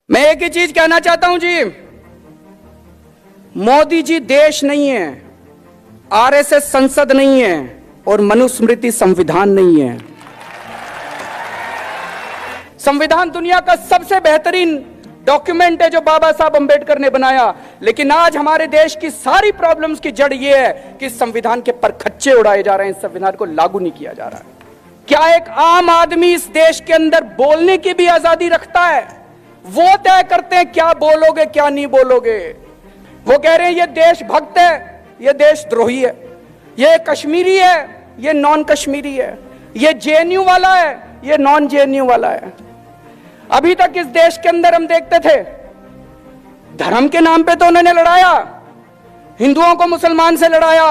मैं एक ही चीज कहना चाहता हूं जी, मोदी जी देश नहीं है, आरएसएस संसद नहीं है और मनुस्मृति संविधान नहीं है। संविधान दुनिया का सबसे बेहतरीन डॉक्यूमेंट है जो बाबा साहब अंबेडकर ने बनाया, लेकिन आज हमारे देश की सारी प्रॉब्लम्स की जड़ यह है कि संविधान के परखच्चे उड़ाए जा रहे हैं, संविधान को लागू नहीं किया जा रहा है। क्या एक आम आदमी इस देश के अंदर बोलने की भी आजादी रखता है? वो तय करते हैं क्या बोलोगे क्या नहीं बोलोगे। वो कह रहे हैं ये देशभक्त है, ये देशद्रोही है, ये कश्मीरी है, ये नॉन कश्मीरी है, ये जेएनयू वाला है, ये नॉन जेएनयू वाला है। अभी तक इस देश के अंदर हम देखते थे धर्म के नाम पे तो उन्होंने लड़ाया, हिंदुओं को मुसलमान से लड़ाया,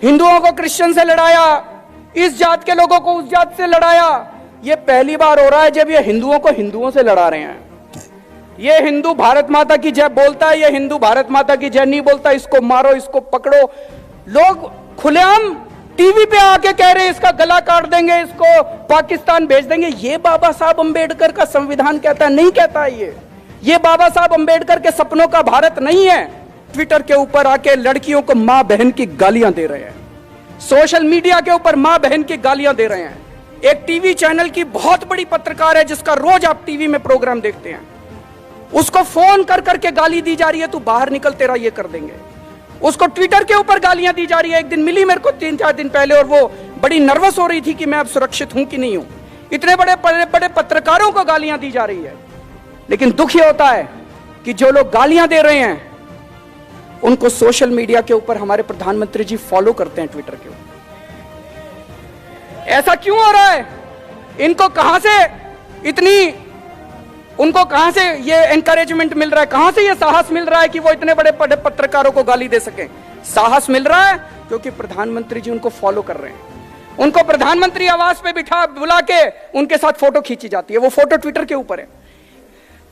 हिंदुओं को क्रिश्चियन से लड़ाया, इस जात के लोगों को उस जात से लड़ाया। ये पहली बार हो रहा है जब ये हिंदुओं को हिंदुओं से लड़ा रहे हैं। ये हिंदू भारत माता की जय बोलता है, ये हिंदू भारत माता की जय नहीं बोलता, इसको मारो, इसको पकड़ो। लोग खुलेआम टीवी पे आके कह रहे हैं इसका गला काट देंगे, इसको पाकिस्तान भेज देंगे। ये बाबा साहब अंबेडकर का संविधान कहता है? नहीं कहता है। ये बाबा साहब अंबेडकर के सपनों का भारत नहीं है। ट्विटर के ऊपर आके लड़कियों को मां बहन की गालियां दे रहे हैं, सोशल मीडिया के ऊपर मां बहन की गालियां दे रहे हैं। एक टीवी चैनल की बहुत बड़ी पत्रकार है जिसका रोज आप टीवी में प्रोग्राम देखते हैं, उसको फोन कर करके गाली दी जा रही है, तू बाहर निकल तेरा ये कर देंगे। उसको ट्विटर के ऊपर गालियां दी जा रही है। एक दिन मिली मेरे को 3-4 दिन पहले और वो बड़ी नर्वस हो रही थी कि मैं अब सुरक्षित हूं कि नहीं हूं। इतने बड़े बड़े पत्रकारों को गालियां दी जा रही है। लेकिन दुख ये होता है कि जो लोग गालियां दे रहे हैं उनको सोशल मीडिया के ऊपर हमारे प्रधानमंत्री जी फॉलो करते हैं, ट्विटर के ऊपर। ऐसा क्यों हो रहा है? इनको कहां से इतनी, उनको कहां से ये एनकरेजमेंट मिल रहा है, कहां से ये साहस मिल रहा है कि वो इतने बड़े बड़े पत्रकारों को गाली दे सके? साहस मिल रहा है क्योंकि प्रधानमंत्री जी उनको फॉलो कर रहे हैं। उनको प्रधानमंत्री आवास पे बुला के उनके साथ फोटो खींची जाती है, वो फोटो ट्विटर के ऊपर है।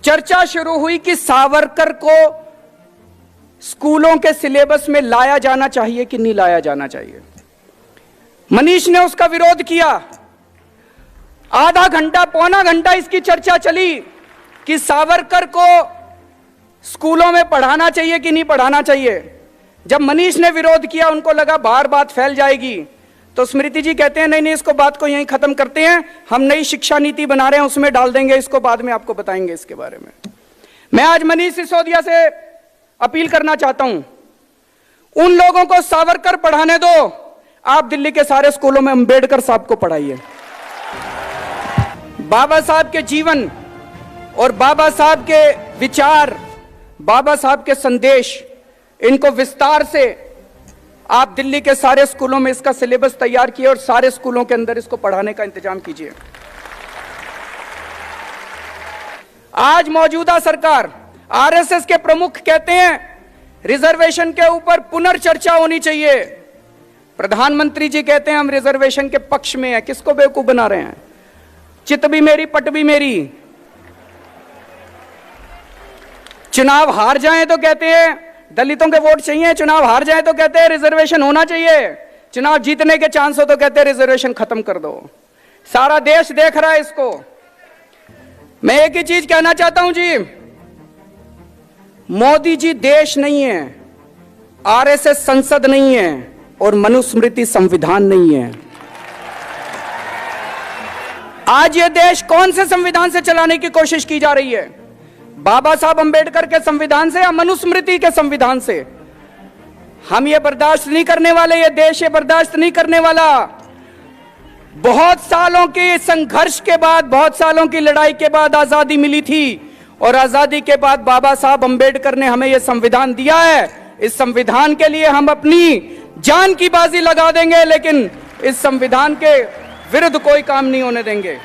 चर्चा शुरू हुई कि सावरकर को स्कूलों के सिलेबस में लाया जाना चाहिए कि नहीं लाया जाना चाहिए। मनीष ने उसका विरोध किया। आधा घंटा पौना घंटा इसकी चर्चा चली कि सावरकर को स्कूलों में पढ़ाना चाहिए कि नहीं पढ़ाना चाहिए। जब मनीष ने विरोध किया, उनको लगा बाहर बात फैल जाएगी, तो स्मृति जी कहते हैं नहीं नहीं, इसको बात को यहीं खत्म करते हैं, हम नई शिक्षा नीति बना रहे हैं उसमें डाल देंगे, इसको बाद में आपको बताएंगे इसके बारे में। मैं आज मनीष सिसोदिया से अपील करना चाहता हूं, उन लोगों को सावरकर पढ़ाने दो, आप दिल्ली के सारे स्कूलों में अंबेडकर साहब को पढ़ाइए। बाबा साहब के जीवन और बाबा साहब के विचार, बाबा साहब के संदेश, इनको विस्तार से आप दिल्ली के सारे स्कूलों में इसका सिलेबस तैयार किए और सारे स्कूलों के अंदर इसको पढ़ाने का इंतजाम कीजिए। आज मौजूदा सरकार, आरएसएस के प्रमुख कहते हैं रिजर्वेशन के ऊपर पुनर्चर्चा होनी चाहिए। प्रधानमंत्री जी कहते हैं हम रिजर्वेशन के पक्ष में हैं। किसको बेवकूफ बना रहे हैं? चित भी मेरी पट भी मेरी। चुनाव हार जाएं तो कहते हैं दलितों के वोट चाहिए, चुनाव हार जाएं तो कहते हैं रिजर्वेशन होना चाहिए, चुनाव जीतने के चांस हो तो कहते हैं रिजर्वेशन खत्म कर दो। सारा देश देख रहा है इसको। मैं एक ही चीज कहना चाहता हूं जी, मोदी जी देश नहीं है, आरएसएस संसद नहीं है और मनुस्मृति संविधान नहीं है। आज ये देश कौन से संविधान से चलाने की कोशिश की जा रही है? बाबा साहब अंबेडकर के संविधान से या मनुस्मृति के संविधान से? हम ये बर्दाश्त नहीं करने वाले, ये देश ये बर्दाश्त नहीं करने वाला। बहुत सालों के संघर्ष के बाद, बहुत सालों की लड़ाई के बाद आजादी मिली थी और आजादी के बाद बाबा साहब अंबेडकर ने हमें यह संविधान दिया है। इस संविधान के लिए हम अपनी जान की बाजी लगा देंगे, लेकिन इस संविधान के विरुद्ध कोई काम नहीं होने देंगे।